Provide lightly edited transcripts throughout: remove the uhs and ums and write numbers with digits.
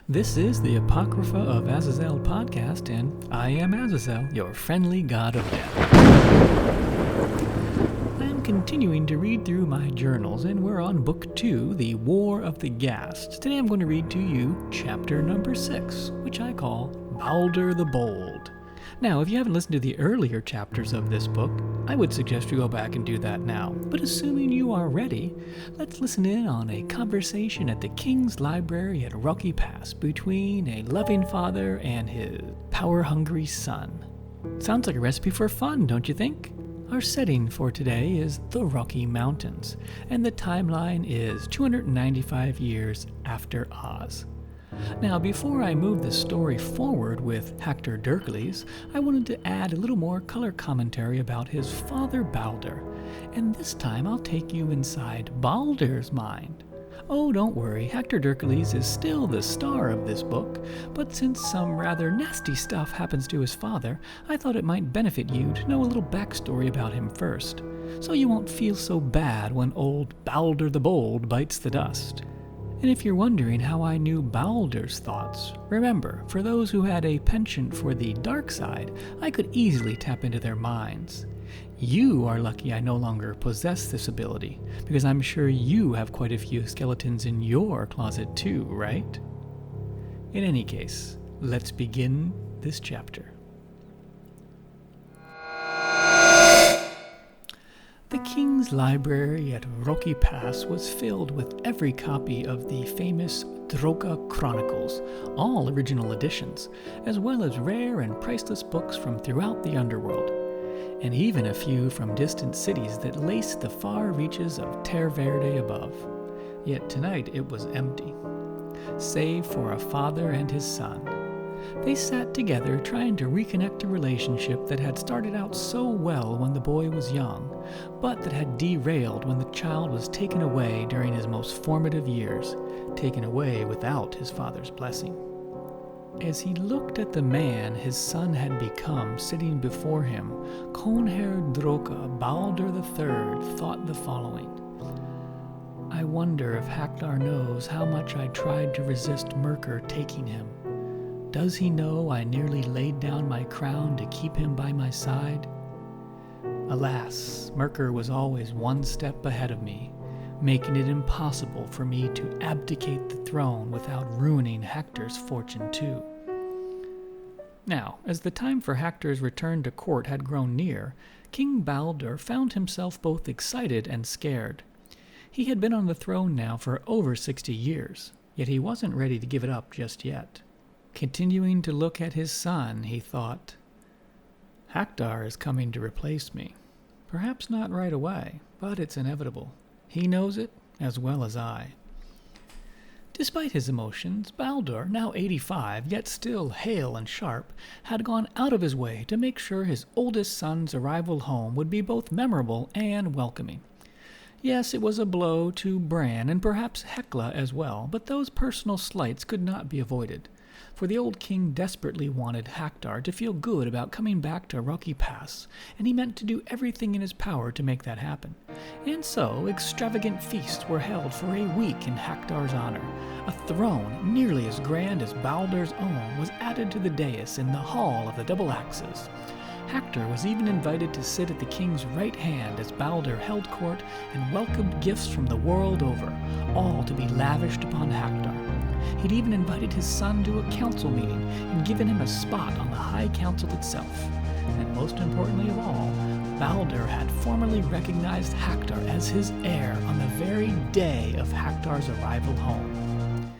This is the Apocrypha of Azazel podcast, and I am Azazel, your friendly god of death. I'm continuing to read through my journals, and we're on Book 2, The War of the Ghast. Today I'm going to read to you chapter number 6, which I call Baldur the Bold. Now, if you haven't listened to the earlier chapters of this book, I would suggest you go back and do that now. But assuming you are ready, let's listen in on a conversation at the King's Library at Rocky Pass between a loving father and his power-hungry son. Sounds like a recipe for fun, don't you think? Our setting for today is the Rocky Mountains, and the timeline is 295 years after Oz. Now, before I move the story forward with Hacktor Drokka, I wanted to add a little more color commentary about his father Baldur, and this time I'll take you inside Baldur's mind. Oh, don't worry, Hacktor Drokka is still the star of this book, but since some rather nasty stuff happens to his father, I thought it might benefit you to know a little backstory about him first, so you won't feel so bad when old Baldur the Bold bites the dust. And if you're wondering how I knew Baldur's thoughts, remember, for those who had a penchant for the dark side, I could easily tap into their minds. You are lucky I no longer possess this ability, because I'm sure you have quite a few skeletons in your closet too, right? In any case, let's begin this chapter. The King's Library at Rocky Pass was filled with every copy of the famous Drokka Chronicles, all original editions, as well as rare and priceless books from throughout the underworld, and even a few from distant cities that laced the far reaches of Terre Verde above. Yet tonight it was empty, save for a father and his son. They sat together trying to reconnect a relationship that had started out so well when the boy was young, but that had derailed when the child was taken away during his most formative years, taken away without his father's blessing. As he looked at the man his son had become sitting before him, Kon-Herr Drokka Baldur III thought the following: I wonder if Hacktor knows how much I tried to resist Mirkir taking him. Does he know I nearly laid down my crown to keep him by my side? Alas, Mirkir was always one step ahead of me, making it impossible for me to abdicate the throne without ruining Hacktor's fortune too. Now, as the time for Hacktor's return to court had grown near, King Baldur found himself both excited and scared. He had been on the throne now for over 60 years, yet he wasn't ready to give it up just yet. Continuing to look at his son, he thought, Hacktor is coming to replace me. Perhaps not right away, but it's inevitable. He knows it as well as I. Despite his emotions, Baldur, now 85, yet still hale and sharp, had gone out of his way to make sure his oldest son's arrival home would be both memorable and welcoming. Yes, it was a blow to Bran and perhaps Hekla as well, but those personal slights could not be avoided, for the old king desperately wanted Hacktor to feel good about coming back to Rocky Pass, and he meant to do everything in his power to make that happen. And so, extravagant feasts were held for a week in Hacktor's honor. A throne nearly as grand as Baldur's own was added to the dais in the Hall of the Double Axes. Hacktor was even invited to sit at the king's right hand as Baldur held court and welcomed gifts from the world over, all to be lavished upon Hacktor. He'd even invited his son to a council meeting and given him a spot on the High Council itself. And most importantly of all, Baldur had formally recognized Hacktor as his heir on the very day of Hacktor's arrival home.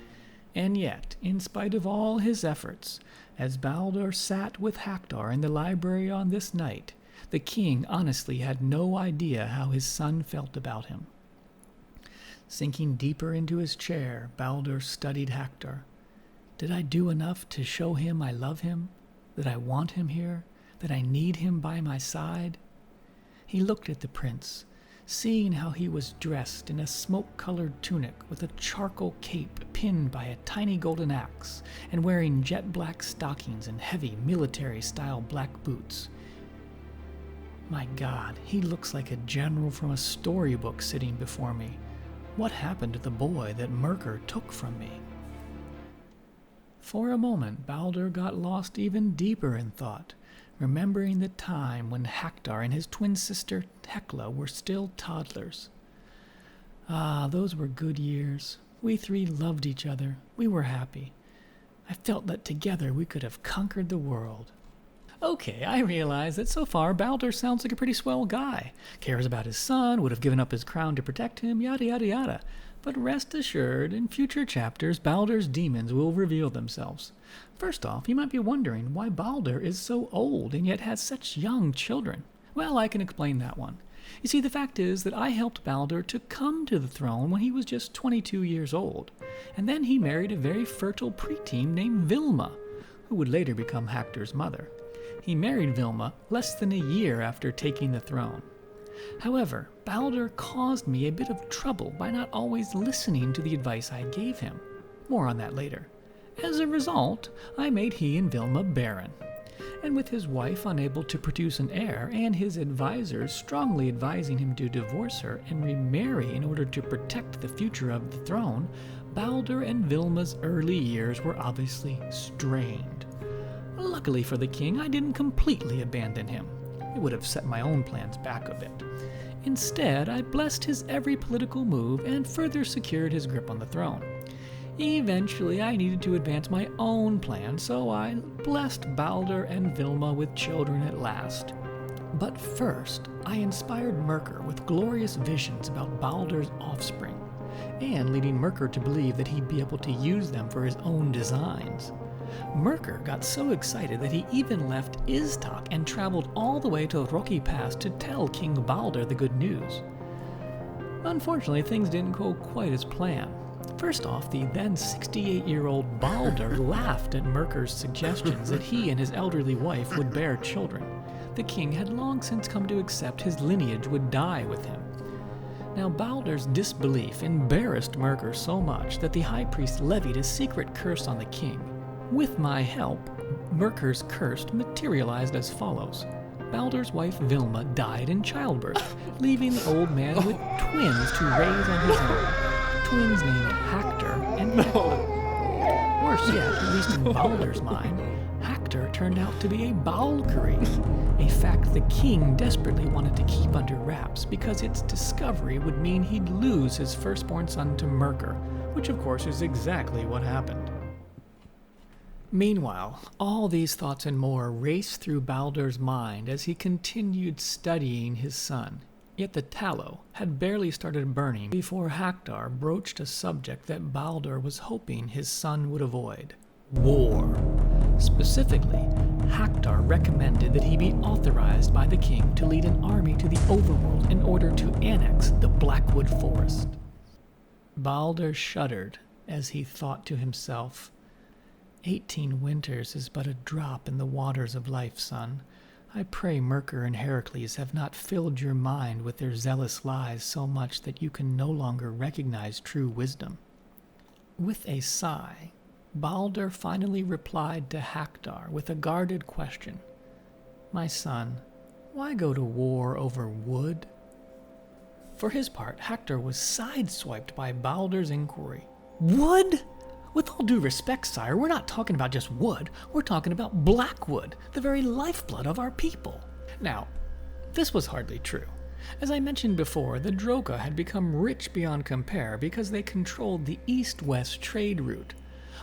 And yet, in spite of all his efforts, as Baldur sat with Hacktor in the library on this night, the king honestly had no idea how his son felt about him. Sinking deeper into his chair, Baldur studied Hacktor. Did I do enough to show him I love him, that I want him here, that I need him by my side? He looked at the prince, seeing how he was dressed in a smoke-colored tunic with a charcoal cape pinned by a tiny golden axe, and wearing jet-black stockings and heavy military-style black boots. My God, he looks like a general from a storybook sitting before me. What happened to the boy that Mirkir took from me? For a moment, Baldur got lost even deeper in thought, remembering the time when Hacktor and his twin sister Hekla were still toddlers. Ah, those were good years. We three loved each other. We were happy. I felt that together we could have conquered the world. Okay, I realize that so far Baldur sounds like a pretty swell guy. Cares about his son, would have given up his crown to protect him, yada yada yada. But rest assured, in future chapters, Baldur's demons will reveal themselves. First off, you might be wondering why Baldur is so old and yet has such young children. Well, I can explain that one. You see, the fact is that I helped Baldur to come to the throne when he was just 22 years old, and then he married a very fertile preteen named Vilma, who would later become Hacktor's mother. He married Vilma less than a year after taking the throne. However, Baldur caused me a bit of trouble by not always listening to the advice I gave him. More on that later. As a result, I made he and Vilma barren. And with his wife unable to produce an heir and his advisors strongly advising him to divorce her and remarry in order to protect the future of the throne, Baldur and Vilma's early years were obviously strained. Luckily for the king, I didn't completely abandon him. It would have set my own plans back a bit. Instead, I blessed his every political move and further secured his grip on the throne. Eventually, I needed to advance my own plan, so I blessed Baldur and Vilma with children at last. But first, I inspired Mirkir with glorious visions about Baldur's offspring, and leading Mirkir to believe that he'd be able to use them for his own designs. Mirkir got so excited that he even left Iztok and traveled all the way to Rocky Pass to tell King Baldur the good news. Unfortunately, things didn't go quite as planned. First off, the then 68-year-old Baldur laughed at Mirkir's suggestions that he and his elderly wife would bear children. The king had long since come to accept his lineage would die with him. Now, Baldur's disbelief embarrassed Mirkir so much that the high priest levied a secret curse on the king. With my help, Mirkir's curse materialized as follows. Baldur's wife Vilma died in childbirth, leaving the old man with twins to raise on his own. Twins named Hacktor and Hekla. Worse yet, at least in Baldur's mind, Hacktor turned out to be a Valkyrie, a fact the king desperately wanted to keep under wraps because its discovery would mean he'd lose his firstborn son to Mirkir, which of course is exactly what happened. Meanwhile, all these thoughts and more raced through Baldur's mind as he continued studying his son. Yet the tallow had barely started burning before Hacktor broached a subject that Baldur was hoping his son would avoid: war. Specifically, Hacktor recommended that he be authorized by the king to lead an army to the overworld in order to annex the Blackwood Forest. Baldur shuddered as he thought to himself, 18 winters is but a drop in the waters of life, son. I pray Mirkir and Heracles have not filled your mind with their zealous lies so much that you can no longer recognize true wisdom. With a sigh, Baldur finally replied to Hacktor with a guarded question. My son, why go to war over wood? For his part, Hacktor was sideswiped by Baldur's inquiry. Wood? With all due respect, sire, we're not talking about just wood. We're talking about Blackwood, the very lifeblood of our people. Now, this was hardly true. As I mentioned before, the Drokka had become rich beyond compare because they controlled the east-west trade route.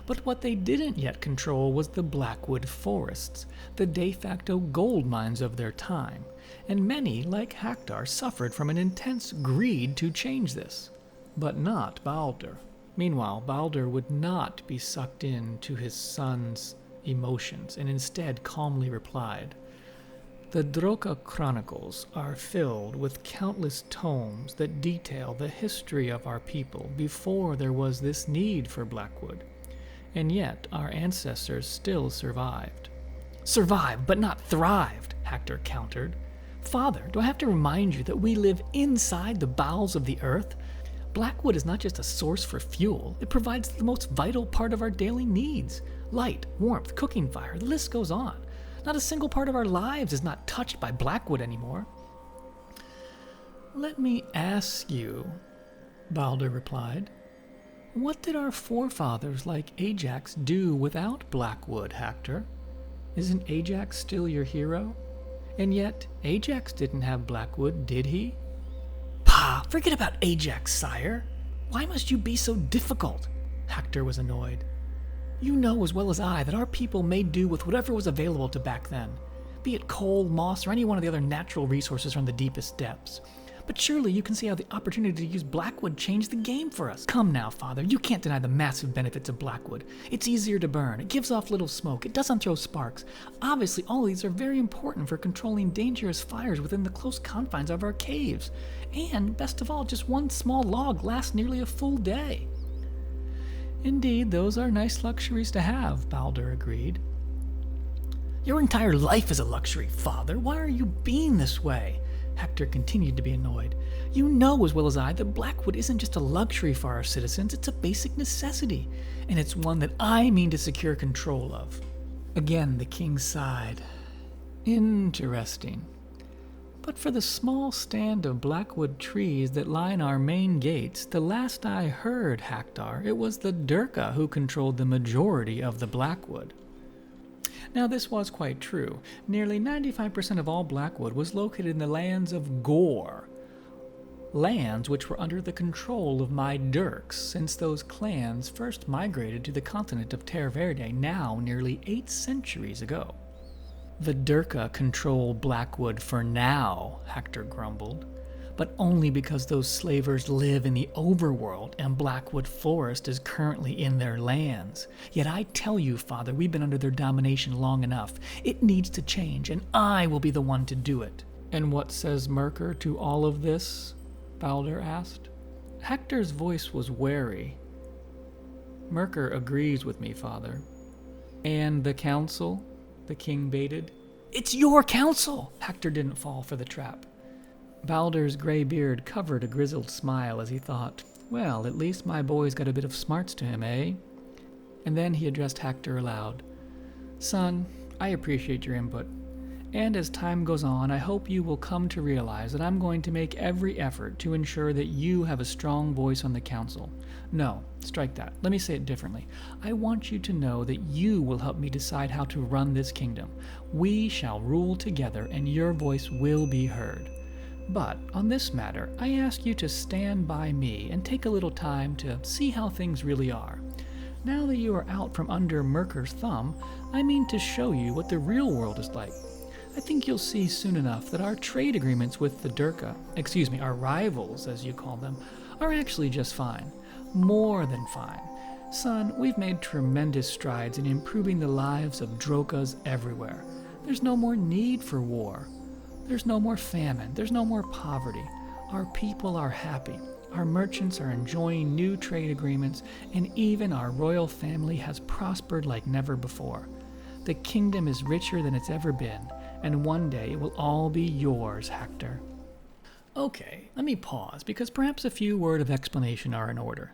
But what they didn't yet control was the Blackwood forests, the de facto gold mines of their time. And many, like Hacktor, suffered from an intense greed to change this. But not Baldur. Meanwhile, Baldur would not be sucked into his son's emotions, and instead calmly replied, The Drokka Chronicles are filled with countless tomes that detail the history of our people before there was this need for Blackwood, and yet our ancestors still survived. Survived, but not thrived, Hacktor countered. Father, do I have to remind you that we live inside the bowels of the earth? Blackwood is not just a source for fuel, it provides the most vital part of our daily needs. Light, warmth, cooking fire, the list goes on. Not a single part of our lives is not touched by Blackwood anymore. Let me ask you, Baldur replied, What did our forefathers like Ajax do without Blackwood, Hacktor? Isn't Ajax still your hero? And yet, Ajax didn't have Blackwood, did he? Pah! Forget about Ajax, sire! Why must you be so difficult? Hacktor was annoyed. You know as well as I that our people made do with whatever was available to back then, be it coal, moss, or any one of the other natural resources from the deepest depths. But surely you can see how the opportunity to use Blackwood changed the game for us. Come now, Father, you can't deny the massive benefits of Blackwood. It's easier to burn, it gives off little smoke, it doesn't throw sparks. Obviously, all of these are very important for controlling dangerous fires within the close confines of our caves. And, best of all, just one small log lasts nearly a full day. Indeed, those are nice luxuries to have, Baldur agreed. Your entire life is a luxury, Father. Why are you being this way? Hacktor continued to be annoyed. You know as well as I that Blackwood isn't just a luxury for our citizens, it's a basic necessity, and it's one that I mean to secure control of. Again, the king sighed. Interesting. But for the small stand of Blackwood trees that line our main gates, the last I heard, Hacktor, it was the Derkka who controlled the majority of the Blackwood. Now, this was quite true. Nearly 95% of all Blackwood was located in the lands of Gore, lands which were under the control of my Dirks since those clans first migrated to the continent of Terre Verde now nearly 8 centuries ago. The Derkka control Blackwood for now, Hacktor grumbled, but only because those slavers live in the overworld and Blackwood Forest is currently in their lands. Yet I tell you, Father, we've been under their domination long enough. It needs to change, and I will be the one to do it. And what says Mirkir to all of this? Baldur asked. Hacktor's voice was wary. Mirkir agrees with me, Father. And the council? The king baited. It's your council! Hacktor didn't fall for the trap. Baldur's gray beard covered a grizzled smile as he thought, well, at least my boy's got a bit of smarts to him, eh? And then he addressed Hacktor aloud. Son, I appreciate your input. And as time goes on, I hope you will come to realize that I'm going to make every effort to ensure that you have a strong voice on the council. No, strike that. Let me say it differently. I want you to know that you will help me decide how to run this kingdom. We shall rule together, and your voice will be heard. But on this matter, I ask you to stand by me and take a little time to see how things really are. Now that you are out from under Mirkir's thumb, I mean to show you what the real world is like. I think you'll see soon enough that our trade agreements with the Derkka, our rivals as you call them, are actually just fine. More than fine. Son, we've made tremendous strides in improving the lives of Drokkas everywhere. There's no more need for war. There's no more famine. There's no more poverty. Our people are happy. Our merchants are enjoying new trade agreements, and even our royal family has prospered like never before. The kingdom is richer than it's ever been, and one day it will all be yours, Hacktor. Okay, let me pause, because perhaps a few words of explanation are in order.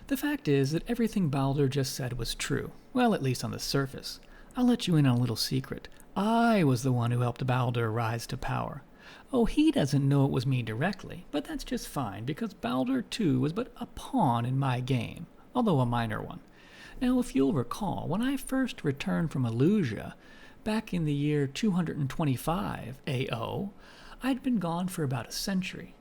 The fact is that everything Baldur just said was true, well, at least on the surface. I'll let you in on a little secret. I was the one who helped Baldur rise to power. Oh, he doesn't know it was me directly, but that's just fine, because Baldur, too, was but a pawn in my game, although a minor one. Now, if you'll recall, when I first returned from Elusia, back in the year 225 AO, I'd been gone for about a century.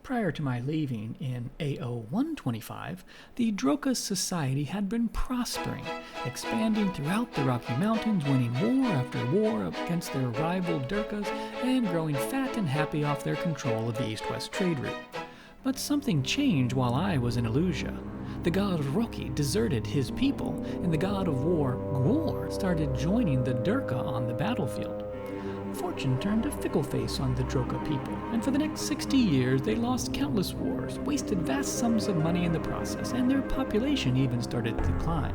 Prior to my leaving in AO 125, the Drokka society had been prospering, expanding throughout the Rocky Mountains, winning war after war against their rival Derkkas, and growing fat and happy off their control of the east-west trade route. But something changed while I was in Elusia. The god Roki deserted his people, and the god of war, Gore, started joining the Derkka on the battlefield. Fortune turned a fickle face on the Drokka people, and for the next 60 years they lost countless wars, wasted vast sums of money in the process, and their population even started to decline.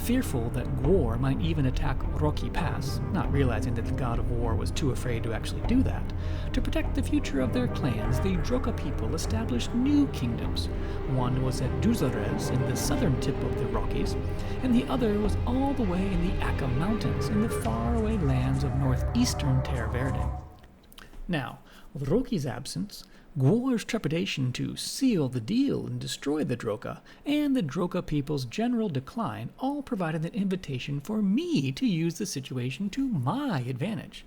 Fearful that Gore might even attack Rocky Pass, not realizing that the god of war was too afraid to actually do that, to protect the future of their clans, the Drokka people established new kingdoms. One was at Duzarez in the southern tip of the Rockies, and the other was all the way in the Akka Mountains in the faraway lands of northeastern Terre Verde. Now, with Roki's absence, Gwor's trepidation to seal the deal and destroy the Drokka, and the Drokka people's general decline all provided an invitation for me to use the situation to my advantage.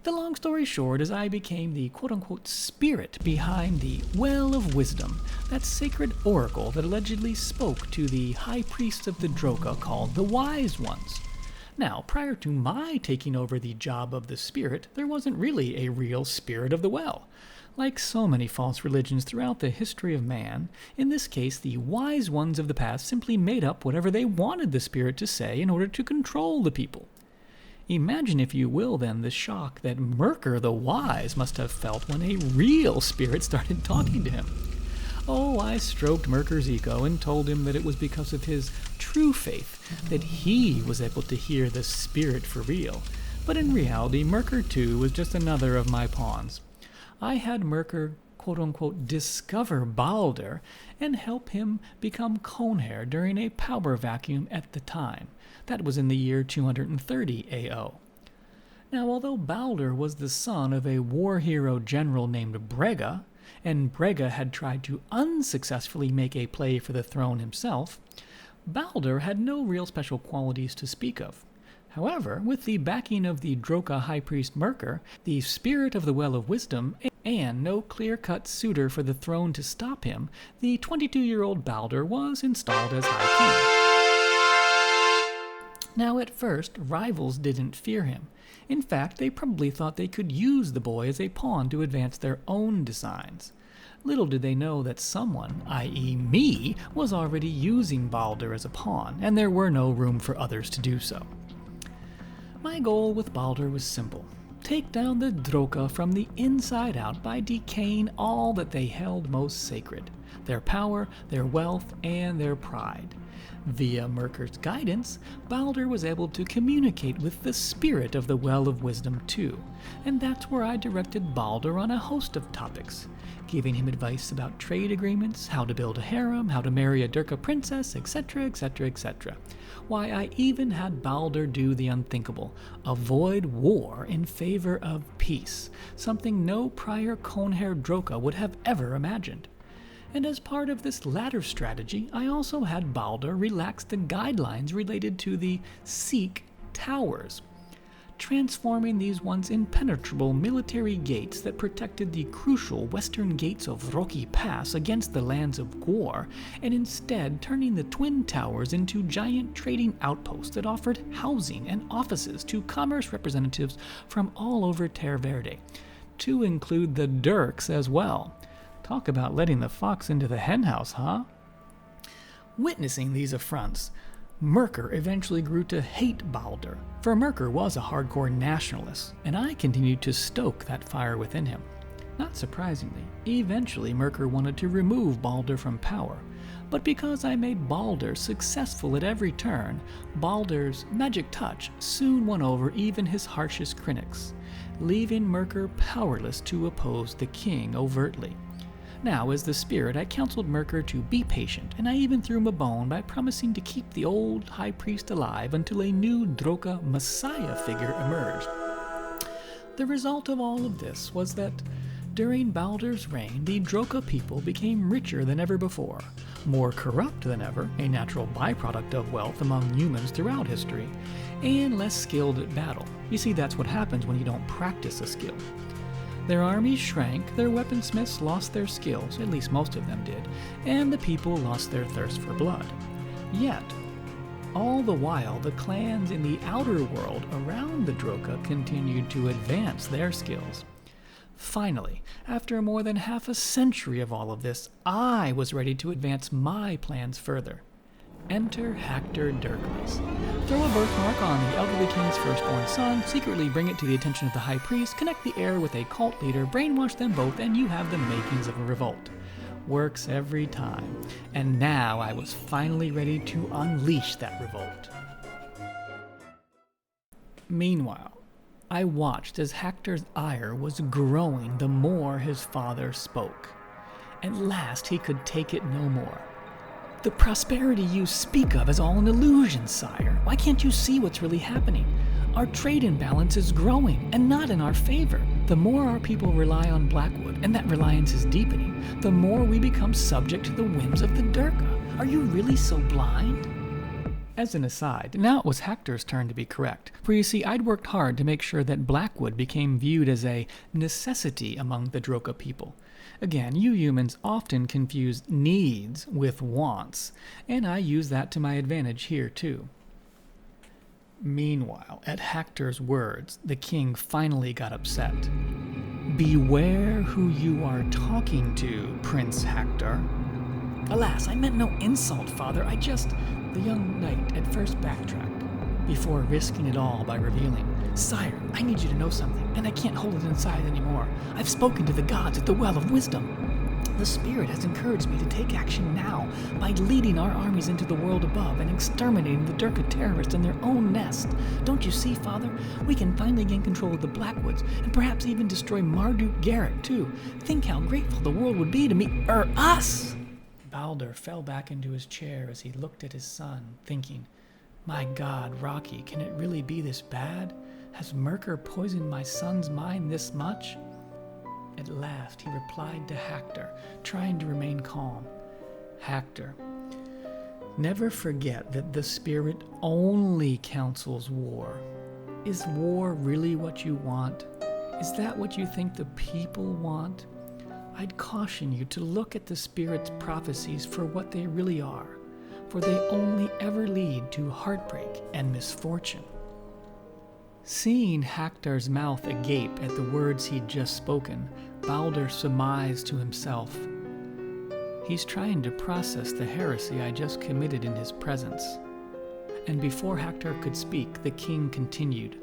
The long story short is I became the quote-unquote spirit behind the Well of Wisdom, that sacred oracle that allegedly spoke to the high priests of the Drokka called the Wise Ones. Now, prior to my taking over the job of the spirit, there wasn't really a real spirit of the well. Like so many false religions throughout the history of man, in this case the wise ones of the past simply made up whatever they wanted the spirit to say in order to control the people. Imagine, if you will, then, the shock that Mirkir the Wise must have felt when a real spirit started talking to him. Oh, I stroked Mirkir's ego and told him that it was because of his true faith that he was able to hear the spirit for real. But in reality, Mirkir too was just another of my pawns. I had Mirkir quote-unquote discover Baldur and help him become Kon-Herr during a power vacuum at the time. That was in the year 230 AO. Now, although Baldur was the son of a war hero general named Brega, and Brega had tried to unsuccessfully make a play for the throne himself, Baldur had no real special qualities to speak of. However, with the backing of the Drokka High Priest Mirkir, the Spirit of the Well of Wisdom, and no clear-cut suitor for the throne to stop him, the 22-year-old Baldur was installed as High King. Now, at first, rivals didn't fear him. In fact, they probably thought they could use the boy as a pawn to advance their own designs. Little did they know that someone, i.e. me, was already using Baldur as a pawn, and there were no room for others to do so. My goal with Baldur was simple. Take down the Drokka from the inside out by decaying all that they held most sacred, their power, their wealth, and their pride. Via Mirkir's guidance, Baldur was able to communicate with the spirit of the Well of Wisdom too, and that's where I directed Baldur on a host of topics, giving him advice about trade agreements, how to build a harem, how to marry a Derkka princess, etc., etc., etc. Why, I even had Baldur do the unthinkable, avoid war in favor of peace, something no prior Kon-Herr Drokka would have ever imagined. And as part of this latter strategy, I also had Baldur relax the guidelines related to the Seek Towers, transforming these once impenetrable military gates that protected the crucial western gates of Rocky Pass against the lands of Gwar, and instead turning the twin towers into giant trading outposts that offered housing and offices to commerce representatives from all over Terre Verde, to include the Dirks as well. Talk about letting the fox into the henhouse, huh? Witnessing these affronts, Mirkir eventually grew to hate Baldur, for Mirkir was a hardcore nationalist, and I continued to stoke that fire within him. Not surprisingly, eventually Mirkir wanted to remove Baldur from power, but because I made Baldur successful at every turn, Baldur's magic touch soon won over even his harshest critics, leaving Mirkir powerless to oppose the king overtly. Now, as the spirit, I counseled Mirkir to be patient, and I even threw him a bone by promising to keep the old high priest alive until a new Drokka messiah figure emerged. The result of all of this was that during Baldur's reign, the Drokka people became richer than ever before, more corrupt than ever, a natural byproduct of wealth among humans throughout history, and less skilled at battle. You see, that's what happens when you don't practice a skill. Their armies shrank, their weaponsmiths lost their skills, at least most of them did, and the people lost their thirst for blood. Yet, all the while, the clans in the outer world around the Drokka continued to advance their skills. Finally, after more than half a century of all of this, I was ready to advance my plans further. Enter Hacktor Derkka. Throw a birthmark on the elderly king's firstborn son, secretly bring it to the attention of the high priest, connect the heir with a cult leader, brainwash them both, and you have the makings of a revolt. Works every time. And now I was finally ready to unleash that revolt. Meanwhile, I watched as Hacktor's ire was growing the more his father spoke. At last he could take it no more. The prosperity you speak of is all an illusion, sire. Why can't you see what's really happening? Our trade imbalance is growing, and not in our favor. The more our people rely on Blackwood, and that reliance is deepening, the more we become subject to the whims of the Derkka. Are you really so blind? As an aside, now it was Hacktor's turn to be correct, for you see, I'd worked hard to make sure that Blackwood became viewed as a necessity among the Drokka people. Again, you humans often confuse needs with wants, and I use that to my advantage here too. Meanwhile, at Hacktor's words, the king finally got upset. "Beware who you are talking to, Prince Hacktor." "Alas, I meant no insult, father. The young knight at first backtracked, before risking it all by revealing, "Sire, I need you to know something, and I can't hold it inside anymore. I've spoken to the gods at the Well of Wisdom. The Spirit has encouraged me to take action now by leading our armies into the world above and exterminating the Derkka terrorists in their own nest. Don't you see, father? We can finally gain control of the Blackwoods, and perhaps even destroy Marduk Garrett, too. Think how grateful the world would be to meet us!" Baldur fell back into his chair as he looked at his son, thinking, "My God, Rocky, can it really be this bad? Has Mirkir poisoned my son's mind this much?" At last he replied to Hacktor, trying to remain calm. "Hacktor, never forget that the Spirit only counsels war. Is war really what you want? Is that what you think the people want? I'd caution you to look at the Spirit's prophecies for what they really are, for they only ever lead to heartbreak and misfortune." Seeing Hacktor's mouth agape at the words he'd just spoken, Baldur surmised to himself, "He's trying to process the heresy I just committed in his presence." And before Hacktor could speak, the king continued,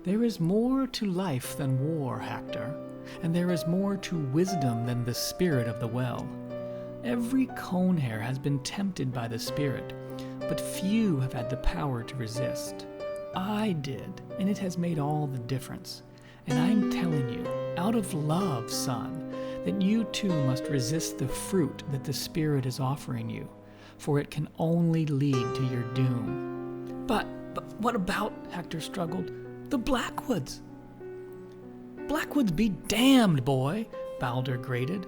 "There is more to life than war, Hacktor, and there is more to wisdom than the spirit of the well. Every Kon-Herr has been tempted by the Spirit, but few have had the power to resist. I did, and it has made all the difference. And I'm telling you, out of love, son, that you too must resist the fruit that the Spirit is offering you, for it can only lead to your doom." But what about, Hacktor struggled, "the Blackwoods?" "Blackwoods be damned, boy," Baldur grated.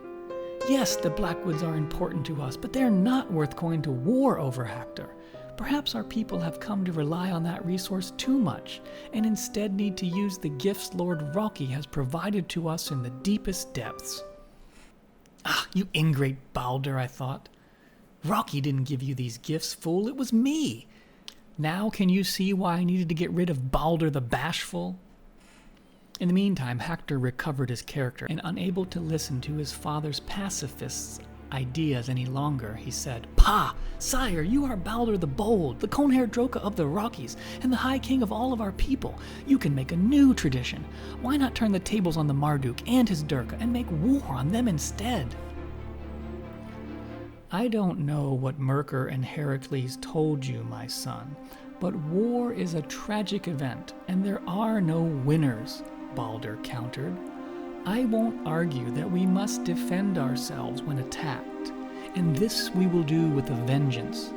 "Yes, the Blackwoods are important to us, but they're not worth going to war over, Hacktor. Perhaps our people have come to rely on that resource too much, and instead need to use the gifts Lord Rocky has provided to us in the deepest depths." "Ah, you ingrate Baldur," I thought. "Rocky didn't give you these gifts, fool. It was me. Now can you see why I needed to get rid of Baldur the Bashful?" In the meantime, Hacktor recovered his character, and unable to listen to his father's pacifist's ideas any longer, he said, "Pa, sire, you are Baldur the Bold, the Kon-Herr Drokka of the Rockies, and the High King of all of our people. You can make a new tradition. Why not turn the tables on the Marduk and his Derkka and make war on them instead?" "I don't know what Mirkir and Heracles told you, my son, but war is a tragic event, and there are no winners," Baldur countered. "I won't argue that we must defend ourselves when attacked, and this we will do with a vengeance.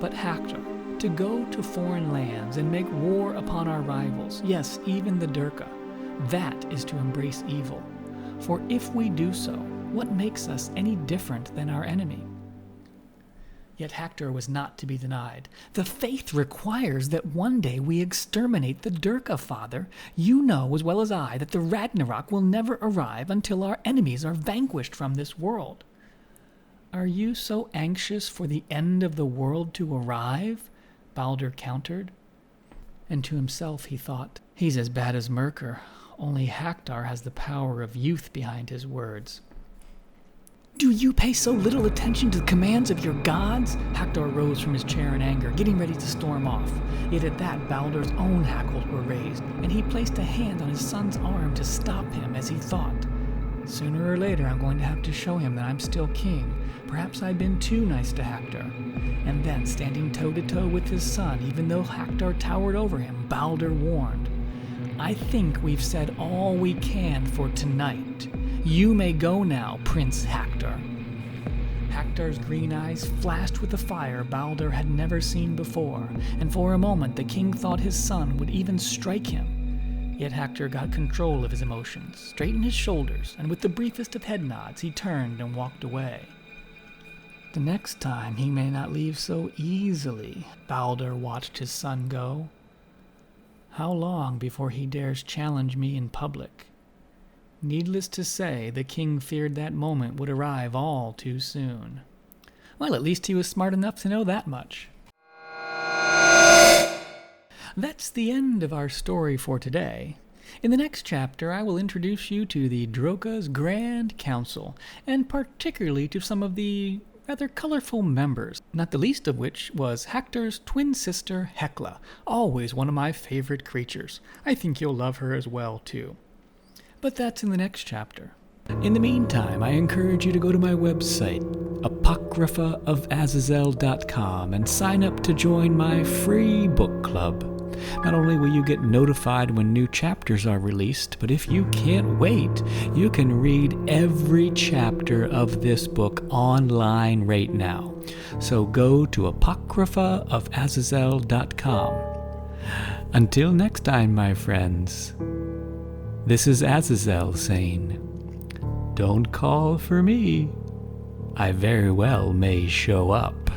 But Hacktor, to go to foreign lands and make war upon our rivals, yes, even the Derkka, that is to embrace evil. For if we do so, what makes us any different than our enemy?" Yet Hacktor was not to be denied. "The faith requires that one day we exterminate the Derkka, father. You know as well as I that the Ragnarok will never arrive until our enemies are vanquished from this world." "Are you so anxious for the end of the world to arrive?" Baldur countered. And to himself he thought, "He's as bad as Mirkir, only Hacktor has the power of youth behind his words." "Do you pay so little attention to the commands of your gods?" Hacktor rose from his chair in anger, getting ready to storm off. Yet at that, Baldur's own hackles were raised, and he placed a hand on his son's arm to stop him as he thought, "Sooner or later I'm going to have to show him that I'm still king. Perhaps I've been too nice to Hacktor." And then, standing toe-to-toe with his son, even though Hacktor towered over him, Baldur warned, "I think we've said all we can for tonight. You may go now, Prince Hacktor." Hacktor's green eyes flashed with a fire Baldur had never seen before, and for a moment the king thought his son would even strike him. Yet Hacktor got control of his emotions, straightened his shoulders, and with the briefest of head nods he turned and walked away. The next time he may not leave so easily, Baldur watched his son go. How long before he dares challenge me in public? Needless to say, the king feared that moment would arrive all too soon. Well, at least he was smart enough to know that much. That's the end of our story for today. In the next chapter, I will introduce you to the Drokka's Grand Council, and particularly to some of the rather colorful members, not the least of which was Hacktor's twin sister, Hekla, always one of my favorite creatures. I think you'll love her as well, too. But that's in the next chapter. In the meantime, I encourage you to go to my website, apocryphaofazazel.com, and sign up to join my free book club. Not only will you get notified when new chapters are released, but if you can't wait, you can read every chapter of this book online right now. So go to apocryphaofazazel.com. Until next time, my friends. This is Azazel saying, don't call for me. I very well may show up.